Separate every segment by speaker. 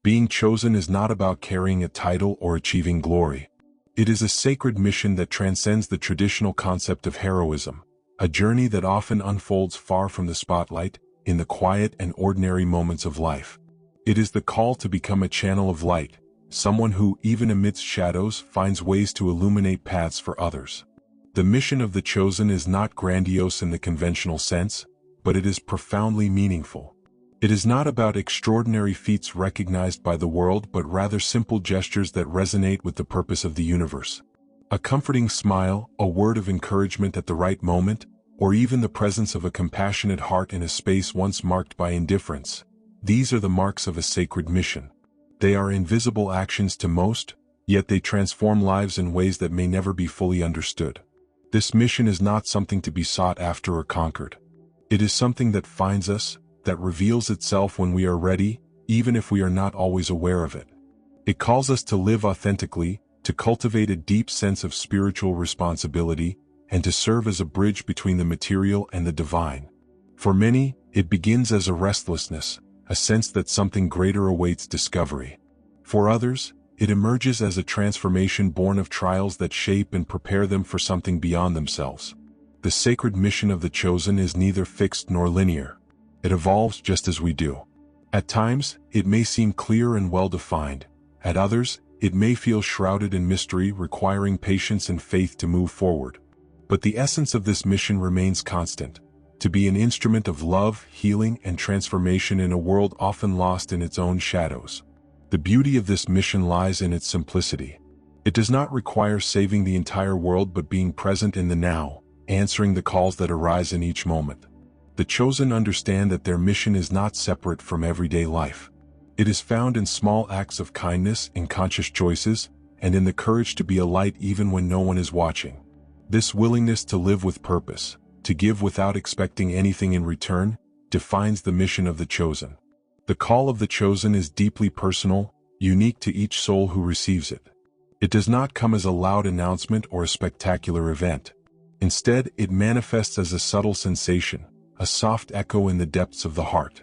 Speaker 1: Being chosen is not about carrying a title or achieving glory. It is a sacred mission that transcends the traditional concept of heroism, a journey that often unfolds far from the spotlight, in the quiet and ordinary moments of life. It is the call to become a channel of light, someone who, even amidst shadows, finds ways to illuminate paths for others. The mission of the chosen is not grandiose in the conventional sense, but it is profoundly meaningful. It is not about extraordinary feats recognized by the world but rather simple gestures that resonate with the purpose of the universe. A comforting smile, a word of encouragement at the right moment, or even the presence of a compassionate heart in a space once marked by indifference. These are the marks of a sacred mission. They are invisible actions to most, yet they transform lives in ways that may never be fully understood. This mission is not something to be sought after or conquered. It is something that finds us, that reveals itself when we are ready, even if we are not always aware of it. It calls us to live authentically, to cultivate a deep sense of spiritual responsibility, and to serve as a bridge between the material and the divine. For many, it begins as a restlessness, a sense that something greater awaits discovery. For others, it emerges as a transformation born of trials that shape and prepare them for something beyond themselves. The sacred mission of the chosen is neither fixed nor linear. It evolves just as we do. At times, it may seem clear and well-defined. At others, it may feel shrouded in mystery, requiring patience and faith to move forward. But the essence of this mission remains constant: to be an instrument of love, healing, and transformation in a world often lost in its own shadows. The beauty of this mission lies in its simplicity. It does not require saving the entire world but being present in the now, answering the calls that arise in each moment. The chosen understand that their mission is not separate from everyday life. It is found in small acts of kindness, in conscious choices, and in the courage to be a light even when no one is watching. This willingness to live with purpose, to give without expecting anything in return, defines the mission of the chosen. The call of the chosen is deeply personal, unique to each soul who receives it. It does not come as a loud announcement or a spectacular event. Instead, it manifests as a subtle sensation, a soft echo in the depths of the heart.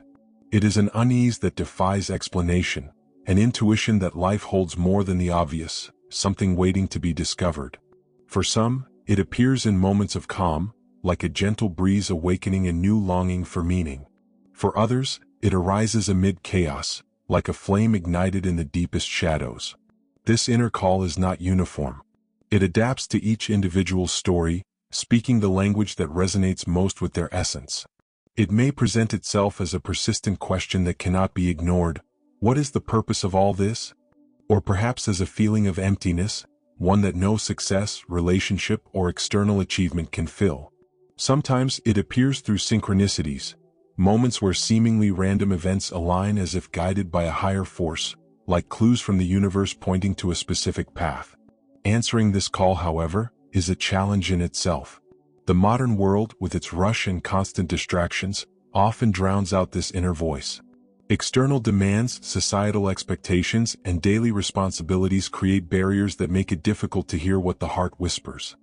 Speaker 1: It is an unease that defies explanation, an intuition that life holds more than the obvious, something waiting to be discovered. For some, it appears in moments of calm, like a gentle breeze awakening a new longing for meaning. For others, it arises amid chaos, like a flame ignited in the deepest shadows. This inner call is not uniform. It adapts to each individual's story, speaking the language that resonates most with their essence. It may present itself as a persistent question that cannot be ignored: what is the purpose of all this? Or perhaps as a feeling of emptiness, one that no success, relationship, or external achievement can fill. Sometimes it appears through synchronicities, moments where seemingly random events align as if guided by a higher force, like clues from the universe pointing to a specific path. Answering this call, however, is a challenge in itself. The modern world, with its rush and constant distractions, often drowns out this inner voice. External demands, societal expectations, and daily responsibilities create barriers that make it difficult to hear what the heart whispers.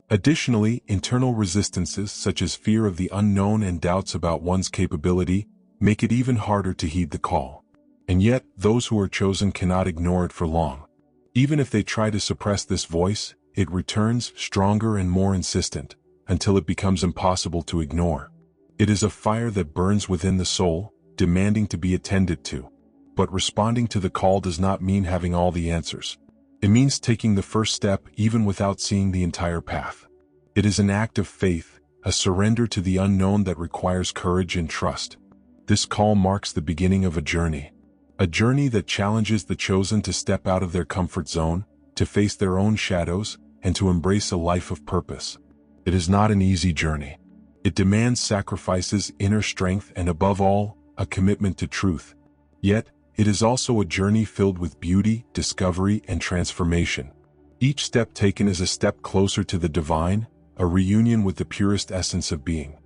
Speaker 1: Additionally, internal resistances such as fear of the unknown and doubts about one's capability make it even harder to heed the call. And yet, those who are chosen cannot ignore it for long. Even if they try to suppress this voice, it returns, stronger and more insistent, until it becomes impossible to ignore. It is a fire that burns within the soul, demanding to be attended to. But responding to the call does not mean having all the answers. It means taking the first step even without seeing the entire path. It is an act of faith, a surrender to the unknown that requires courage and trust. This call marks the beginning of a journey that challenges the chosen to step out of their comfort zone, to face their own shadows, and to embrace a life of purpose. It is not an easy journey. It demands sacrifices, inner strength, and above all, a commitment to truth. Yet, it is also a journey filled with beauty, discovery, and transformation. Each step taken is a step closer to the divine, a reunion with the purest essence of being.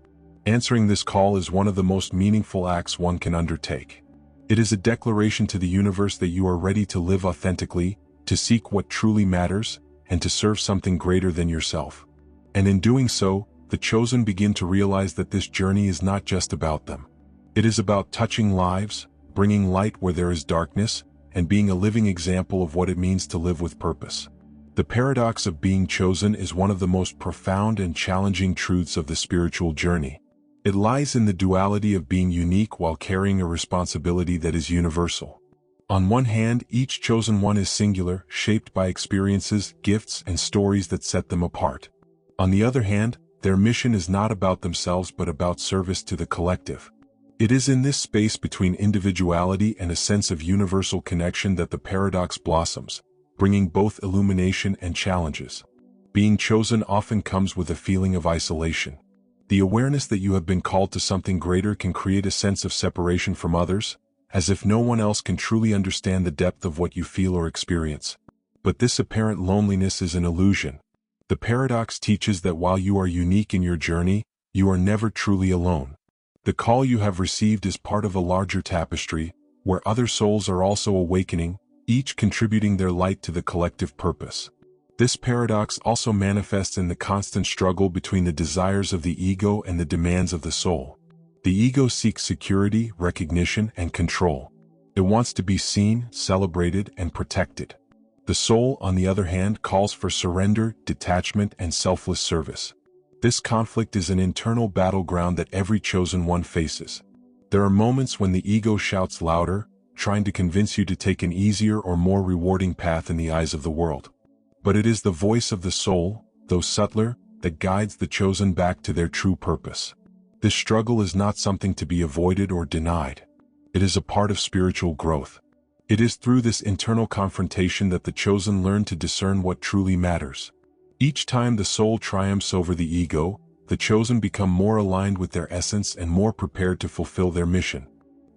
Speaker 1: Answering this call is one of the most meaningful acts one can undertake. It is a declaration to the universe that you are ready to live authentically, to seek what truly matters, and to serve something greater than yourself. And in doing so, the chosen begin to realize that this journey is not just about them. It is about touching lives, bringing light where there is darkness, and being a living example of what it means to live with purpose. The paradox of being chosen is one of the most profound and challenging truths of the spiritual journey. It lies in the duality of being unique while carrying a responsibility that is universal. On one hand, each chosen one is singular, shaped by experiences, gifts, and stories that set them apart. On the other hand, their mission is not about themselves but about service to the collective. It is in this space between individuality and a sense of universal connection that the paradox blossoms, bringing both illumination and challenges. Being chosen often comes with a feeling of isolation. The awareness that you have been called to something greater can create a sense of separation from others, as if no one else can truly understand the depth of what you feel or experience. But this apparent loneliness is an illusion. The paradox teaches that while you are unique in your journey, you are never truly alone. The call you have received is part of a larger tapestry, where other souls are also awakening, each contributing their light to the collective purpose. This paradox also manifests in the constant struggle between the desires of the ego and the demands of the soul. The ego seeks security, recognition, and control. It wants to be seen, celebrated, and protected. The soul, on the other hand, calls for surrender, detachment, and selfless service. This conflict is an internal battleground that every chosen one faces. There are moments when the ego shouts louder, trying to convince you to take an easier or more rewarding path in the eyes of the world. But it is the voice of the soul, though subtler, that guides the chosen back to their true purpose. This struggle is not something to be avoided or denied. It is a part of spiritual growth. It is through this internal confrontation that the chosen learn to discern what truly matters. Each time the soul triumphs over the ego, the chosen become more aligned with their essence and more prepared to fulfill their mission.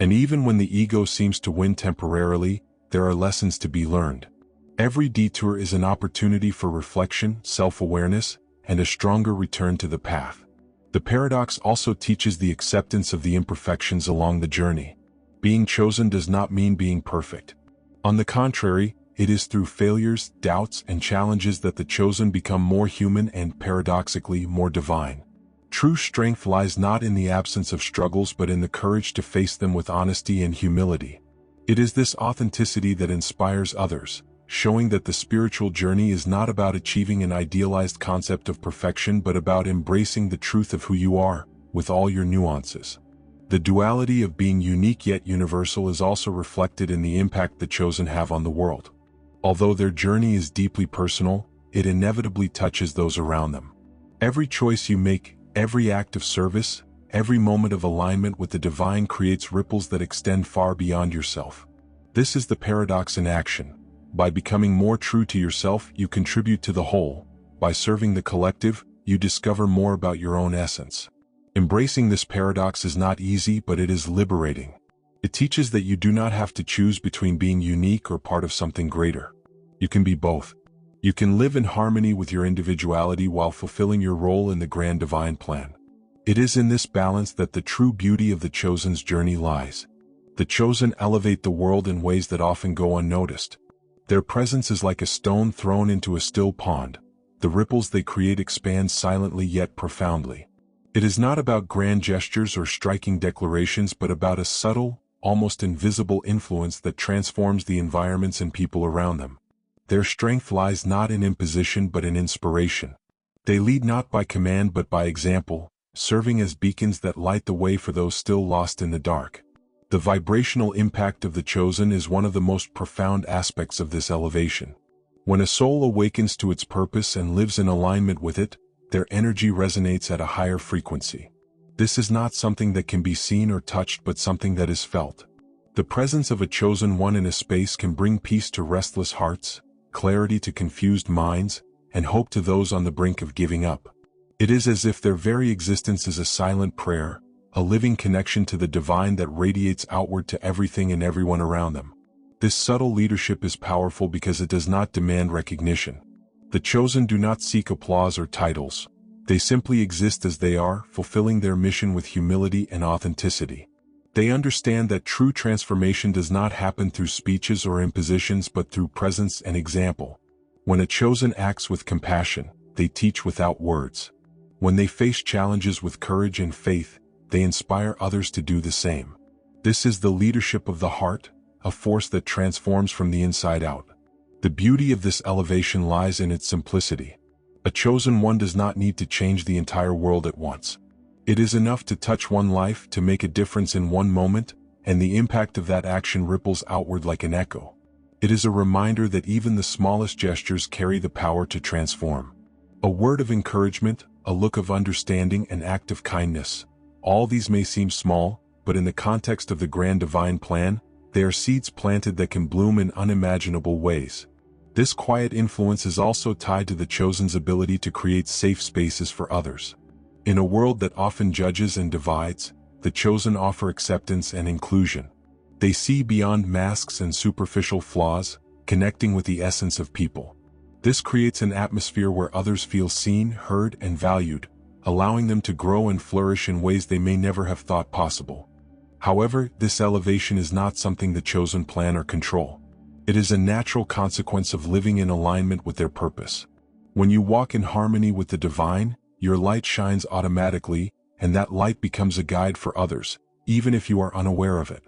Speaker 1: And even when the ego seems to win temporarily, there are lessons to be learned. Every detour is an opportunity for reflection, self-awareness, and a stronger return to the path. The paradox also teaches the acceptance of the imperfections along the journey. Being chosen does not mean being perfect. On the contrary, it is through failures, doubts, and challenges that the chosen become more human and, paradoxically, more divine. True strength lies not in the absence of struggles but in the courage to face them with honesty and humility. It is this authenticity that inspires others, showing that the spiritual journey is not about achieving an idealized concept of perfection but about embracing the truth of who you are, with all your nuances. The duality of being unique yet universal is also reflected in the impact the chosen have on the world. Although their journey is deeply personal, it inevitably touches those around them. Every choice you make, every act of service, every moment of alignment with the divine creates ripples that extend far beyond yourself. This is the paradox in action. By becoming more true to yourself, you contribute to the whole. By serving the collective, you discover more about your own essence. Embracing this paradox is not easy, but it is liberating. It teaches that you do not have to choose between being unique or part of something greater. You can be both. You can live in harmony with your individuality while fulfilling your role in the grand divine plan. It is in this balance that the true beauty of the chosen's journey lies. The chosen elevate the world in ways that often go unnoticed. Their presence is like a stone thrown into a still pond. The ripples they create expand silently yet profoundly. It is not about grand gestures or striking declarations but about a subtle, almost invisible influence that transforms the environments and people around them. Their strength lies not in imposition but in inspiration. They lead not by command but by example, serving as beacons that light the way for those still lost in the dark. The vibrational impact of the chosen is one of the most profound aspects of this elevation. When a soul awakens to its purpose and lives in alignment with it, their energy resonates at a higher frequency. This is not something that can be seen or touched but something that is felt. The presence of a chosen one in a space can bring peace to restless hearts, clarity to confused minds, and hope to those on the brink of giving up. It is as if their very existence is a silent prayer, a living connection to the divine that radiates outward to everything and everyone around them. This subtle leadership is powerful because it does not demand recognition. The chosen do not seek applause or titles. They simply exist as they are, fulfilling their mission with humility and authenticity. They understand that true transformation does not happen through speeches or impositions but through presence and example. When a chosen acts with compassion, they teach without words. When they face challenges with courage and faith, they inspire others to do the same. This is the leadership of the heart, a force that transforms from the inside out. The beauty of this elevation lies in its simplicity. A chosen one does not need to change the entire world at once. It is enough to touch one life, to make a difference in one moment, and the impact of that action ripples outward like an echo. It is a reminder that even the smallest gestures carry the power to transform. A word of encouragement, a look of understanding, an act of kindness. All these may seem small, but in the context of the grand divine plan, they are seeds planted that can bloom in unimaginable ways. This quiet influence is also tied to the chosen's ability to create safe spaces for others. In a world that often judges and divides, the chosen offer acceptance and inclusion. They see beyond masks and superficial flaws, connecting with the essence of people. This creates an atmosphere where others feel seen, heard, and valued, allowing them to grow and flourish in ways they may never have thought possible. However, this elevation is not something the chosen plan or control. It is a natural consequence of living in alignment with their purpose. When you walk in harmony with the divine, your light shines automatically, and that light becomes a guide for others, even if you are unaware of it.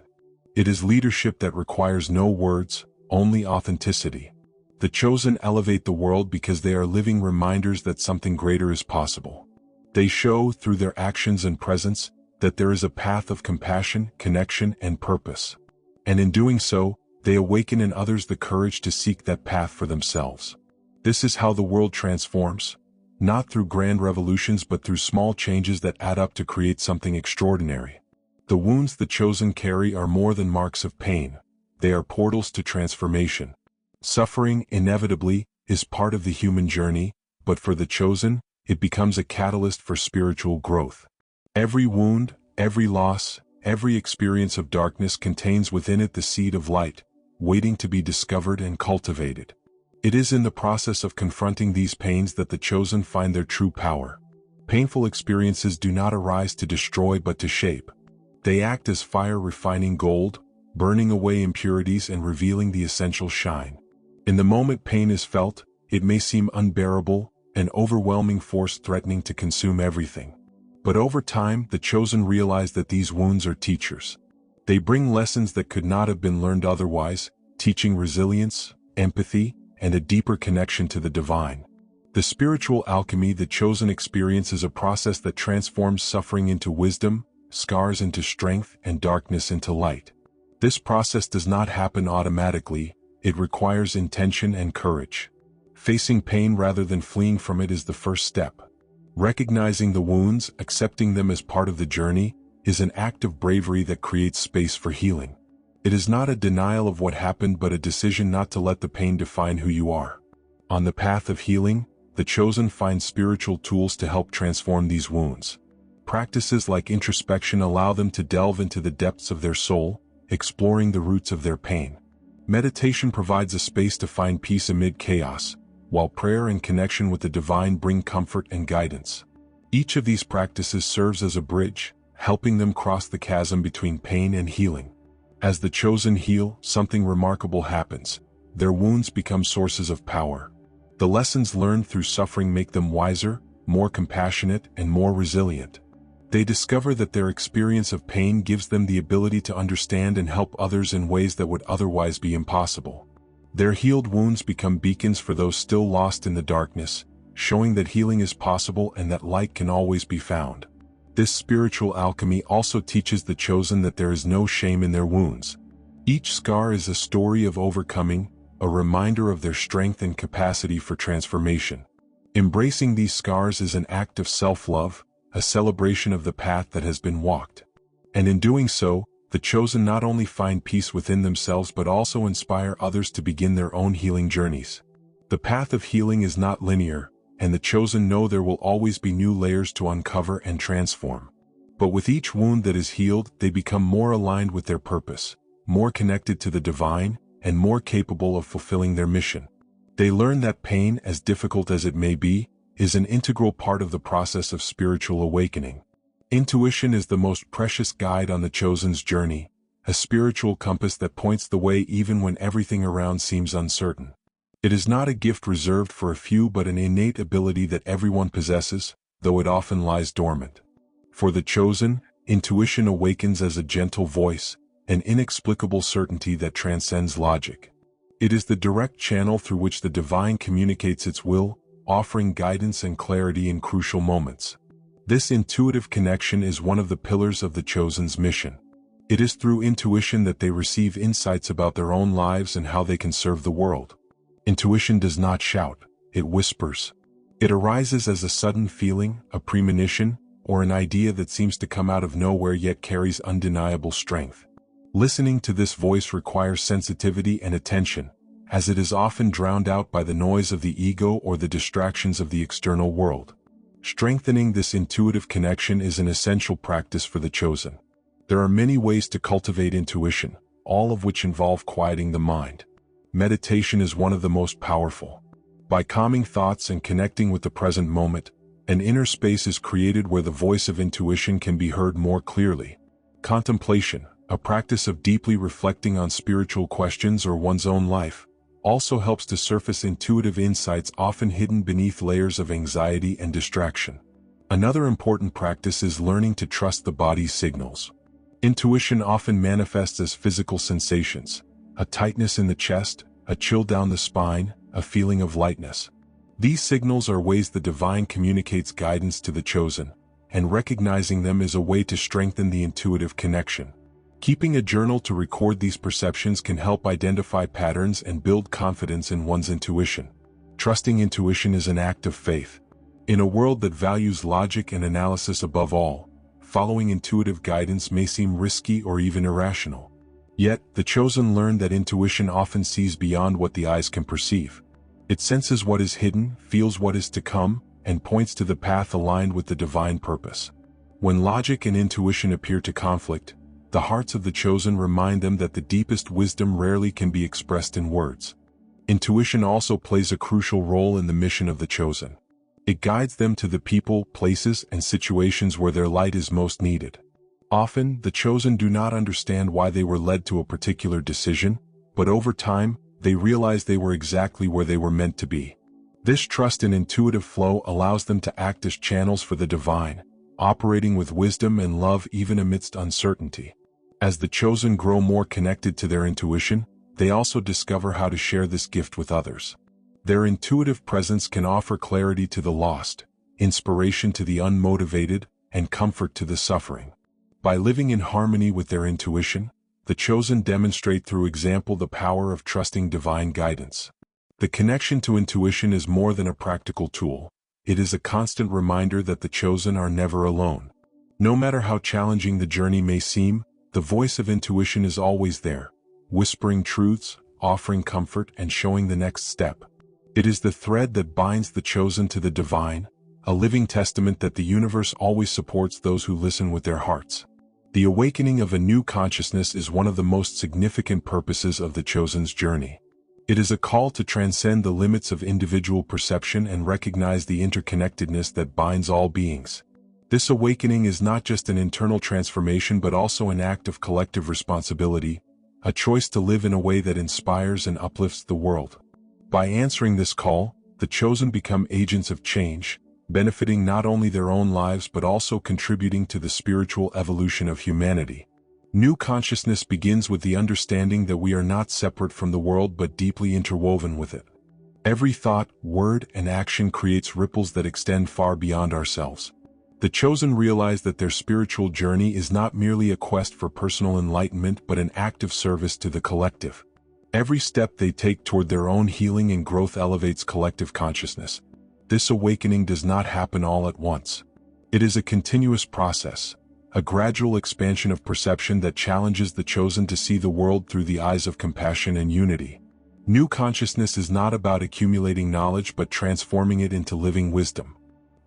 Speaker 1: It is leadership that requires no words, only authenticity. The chosen elevate the world because they are living reminders that something greater is possible. They show, through their actions and presence, that there is a path of compassion, connection, and purpose. And in doing so, they awaken in others the courage to seek that path for themselves. This is how the world transforms, not through grand revolutions but through small changes that add up to create something extraordinary. The wounds the chosen carry are more than marks of pain. They are portals to transformation. Suffering, inevitably, is part of the human journey, but for the chosen, it becomes a catalyst for spiritual growth. Every wound, every loss, every experience of darkness contains within it the seed of light, waiting to be discovered and cultivated. It is in the process of confronting these pains that the chosen find their true power. Painful experiences do not arise to destroy but to shape. They act as fire refining gold, burning away impurities and revealing the essential shine. In the moment pain is felt, it may seem unbearable, an overwhelming force threatening to consume everything. But over time, the chosen realize that these wounds are teachers. They bring lessons that could not have been learned otherwise, teaching resilience, empathy, and a deeper connection to the divine. The spiritual alchemy the chosen experience is a process that transforms suffering into wisdom, scars into strength, and darkness into light. This process does not happen automatically, it requires intention and courage. Facing pain rather than fleeing from it is the first step. Recognizing the wounds, accepting them as part of the journey, is an act of bravery that creates space for healing. It is not a denial of what happened but a decision not to let the pain define who you are. On the path of healing, the chosen find spiritual tools to help transform these wounds. Practices like introspection allow them to delve into the depths of their soul, exploring the roots of their pain. Meditation provides a space to find peace amid chaos, while prayer and connection with the divine bring comfort and guidance. Each of these practices serves as a bridge, helping them cross the chasm between pain and healing. As the chosen heal, something remarkable happens. Their wounds become sources of power. The lessons learned through suffering make them wiser, more compassionate, and more resilient. They discover that their experience of pain gives them the ability to understand and help others in ways that would otherwise be impossible. Their healed wounds become beacons for those still lost in the darkness, showing that healing is possible and that light can always be found. This spiritual alchemy also teaches the chosen that there is no shame in their wounds. Each scar is a story of overcoming, a reminder of their strength and capacity for transformation. Embracing these scars is an act of self-love, a celebration of the path that has been walked. And in doing so, the chosen not only find peace within themselves but also inspire others to begin their own healing journeys. The path of healing is not linear, and the chosen know there will always be new layers to uncover and transform. But with each wound that is healed, they become more aligned with their purpose, more connected to the divine, and more capable of fulfilling their mission. They learn that pain, as difficult as it may be, is an integral part of the process of spiritual awakening. Intuition is the most precious guide on the chosen's journey, a spiritual compass that points the way even when everything around seems uncertain. It is not a gift reserved for a few but an innate ability that everyone possesses, though it often lies dormant. For the chosen, intuition awakens as a gentle voice, an inexplicable certainty that transcends logic. It is the direct channel through which the divine communicates its will, offering guidance and clarity in crucial moments. This intuitive connection is one of the pillars of the Chosen's mission. It is through intuition that they receive insights about their own lives and how they can serve the world. Intuition does not shout, it whispers. It arises as a sudden feeling, a premonition, or an idea that seems to come out of nowhere yet carries undeniable strength. Listening to this voice requires sensitivity and attention, as it is often drowned out by the noise of the ego or the distractions of the external world. Strengthening this intuitive connection is an essential practice for the Chosen. There are many ways to cultivate intuition, all of which involve quieting the mind. Meditation is one of the most powerful. By calming thoughts and connecting with the present moment, an inner space is created where the voice of intuition can be heard more clearly. Contemplation, a practice of deeply reflecting on spiritual questions or one's own life, also helps to surface intuitive insights often hidden beneath layers of anxiety and distraction. Another important practice is learning to trust the body's signals. Intuition often manifests as physical sensations, a tightness in the chest, a chill down the spine, a feeling of lightness. These signals are ways the divine communicates guidance to the Chosen, and recognizing them is a way to strengthen the intuitive connection. Keeping a journal to record these perceptions can help identify patterns and build confidence in one's intuition. Trusting intuition is an act of faith. In a world that values logic and analysis above all, following intuitive guidance may seem risky or even irrational. Yet, the Chosen learn that intuition often sees beyond what the eyes can perceive. It senses what is hidden, feels what is to come, and points to the path aligned with the divine purpose. When logic and intuition appear to conflict, the hearts of the Chosen remind them that the deepest wisdom rarely can be expressed in words. Intuition also plays a crucial role in the mission of the Chosen. It guides them to the people, places, and situations where their light is most needed. Often, the Chosen do not understand why they were led to a particular decision, but over time, they realize they were exactly where they were meant to be. This trust in intuitive flow allows them to act as channels for the divine, operating with wisdom and love even amidst uncertainty. As the Chosen grow more connected to their intuition, they also discover how to share this gift with others. Their intuitive presence can offer clarity to the lost, inspiration to the unmotivated, and comfort to the suffering. By living in harmony with their intuition, the Chosen demonstrate through example the power of trusting divine guidance. The connection to intuition is more than a practical tool. It is a constant reminder that the Chosen are never alone. No matter how challenging the journey may seem, the voice of intuition is always there, whispering truths, offering comfort, and showing the next step. It is the thread that binds the Chosen to the divine, a living testament that the universe always supports those who listen with their hearts. The awakening of a new consciousness is one of the most significant purposes of the Chosen's journey. It is a call to transcend the limits of individual perception and recognize the interconnectedness that binds all beings. This awakening is not just an internal transformation but also an act of collective responsibility, a choice to live in a way that inspires and uplifts the world. By answering this call, the Chosen become agents of change, benefiting not only their own lives but also contributing to the spiritual evolution of humanity. New consciousness begins with the understanding that we are not separate from the world but deeply interwoven with it. Every thought, word, and action creates ripples that extend far beyond ourselves. The Chosen realize that their spiritual journey is not merely a quest for personal enlightenment but an act of service to the collective. Every step they take toward their own healing and growth elevates collective consciousness. This awakening does not happen all at once. It is a continuous process, a gradual expansion of perception that challenges the Chosen to see the world through the eyes of compassion and unity. New consciousness is not about accumulating knowledge but transforming it into living wisdom.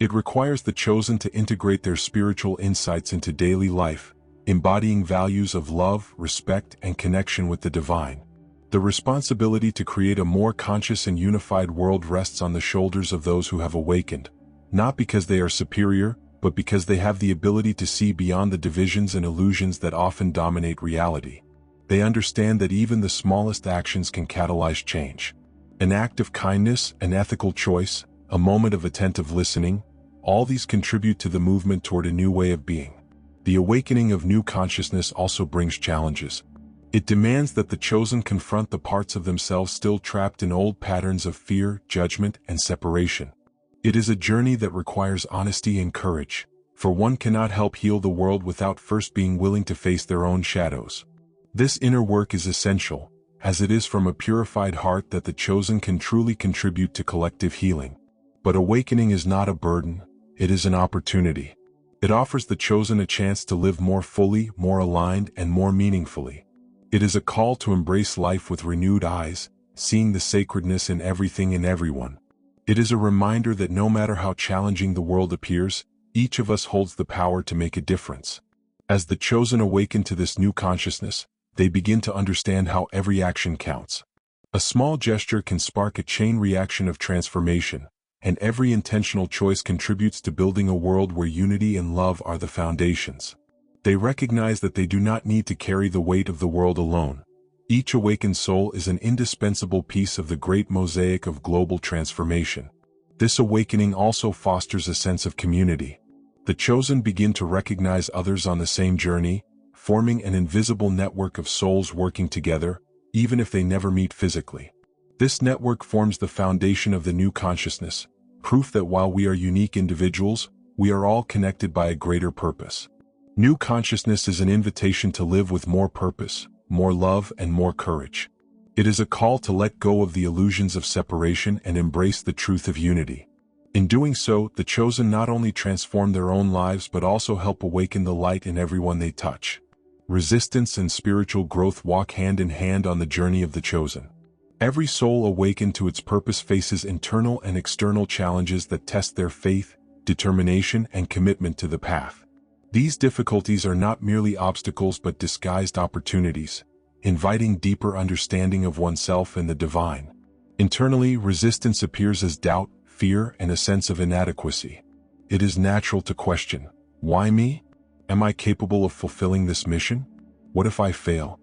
Speaker 1: It requires the Chosen to integrate their spiritual insights into daily life, embodying values of love, respect, and connection with the divine. The responsibility to create a more conscious and unified world rests on the shoulders of those who have awakened, not because they are superior, but because they have the ability to see beyond the divisions and illusions that often dominate reality. They understand that even the smallest actions can catalyze change. An act of kindness, an ethical choice, a moment of attentive listening, all these contribute to the movement toward a new way of being. The awakening of new consciousness also brings challenges. It demands that the chosen confront the parts of themselves still trapped in old patterns of fear, judgment, and separation. It is a journey that requires honesty and courage, for one cannot help heal the world without first being willing to face their own shadows. This inner work is essential, as it is from a purified heart that the chosen can truly contribute to collective healing. But awakening is not a burden, it is an opportunity. It offers the chosen a chance to live more fully, more aligned, and more meaningfully. It is a call to embrace life with renewed eyes, seeing the sacredness in everything and everyone. It is a reminder that no matter how challenging the world appears, each of us holds the power to make a difference. As the chosen awaken to this new consciousness, they begin to understand how every action counts. A small gesture can spark a chain reaction of transformation, and every intentional choice contributes to building a world where unity and love are the foundations. They recognize that they do not need to carry the weight of the world alone. Each awakened soul is an indispensable piece of the great mosaic of global transformation. This awakening also fosters a sense of community. The chosen begin to recognize others on the same journey, forming an invisible network of souls working together, even if they never meet physically. This network forms the foundation of the new consciousness, proof that while we are unique individuals, we are all connected by a greater purpose. New consciousness is an invitation to live with more purpose, more love, and more courage. It is a call to let go of the illusions of separation and embrace the truth of unity. In doing so, the chosen not only transform their own lives but also help awaken the light in everyone they touch. Resistance and spiritual growth walk hand in hand on the journey of the chosen. Every soul awakened to its purpose faces internal and external challenges that test their faith, determination, and commitment to the path. These difficulties are not merely obstacles but disguised opportunities, inviting deeper understanding of oneself and the divine. Internally, resistance appears as doubt, fear, and a sense of inadequacy. It is natural to question, why me? Am I capable of fulfilling this mission? What if I fail?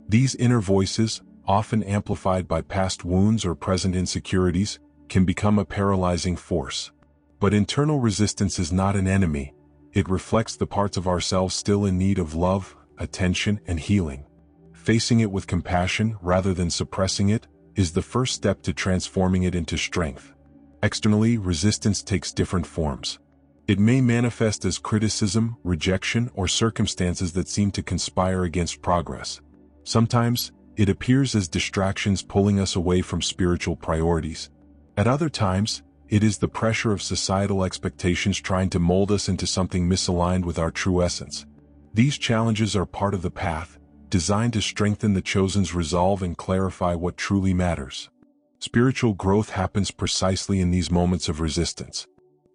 Speaker 1: These inner voices, often amplified by past wounds or present insecurities, can become a paralyzing force. But internal resistance is not an enemy. It reflects the parts of ourselves still in need of love, attention, and healing. Facing it with compassion rather than suppressing it is the first step to transforming it into strength. Externally, resistance takes different forms. It may manifest as criticism, rejection, or circumstances that seem to conspire against progress. Sometimes, it appears as distractions pulling us away from spiritual priorities. At other times, it is the pressure of societal expectations trying to mold us into something misaligned with our true essence. These challenges are part of the path, designed to strengthen the chosen's resolve and clarify what truly matters. Spiritual growth happens precisely in these moments of resistance.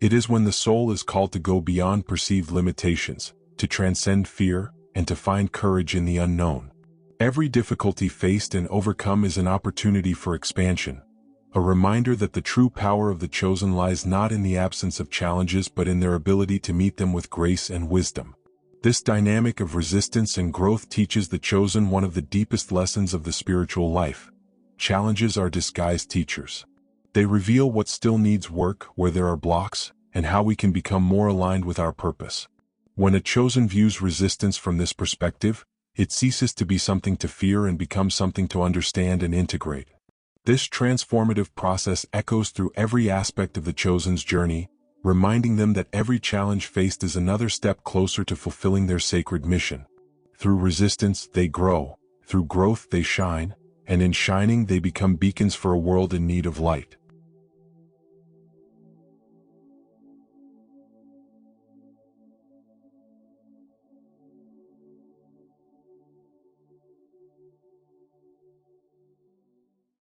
Speaker 1: It is when the soul is called to go beyond perceived limitations, to transcend fear, and to find courage in the unknown. Every difficulty faced and overcome is an opportunity for expansion, a reminder that the true power of the chosen lies not in the absence of challenges but in their ability to meet them with grace and wisdom. This dynamic of resistance and growth teaches the chosen one of the deepest lessons of the spiritual life. Challenges are disguised teachers. They reveal what still needs work, where there are blocks, and how we can become more aligned with our purpose. When a chosen views resistance from this perspective, it ceases to be something to fear and becomes something to understand and integrate. This transformative process echoes through every aspect of the chosen's journey, reminding them that every challenge faced is another step closer to fulfilling their sacred mission. Through resistance, they grow. Through growth, they shine. And in shining, they become beacons for a world in need of light.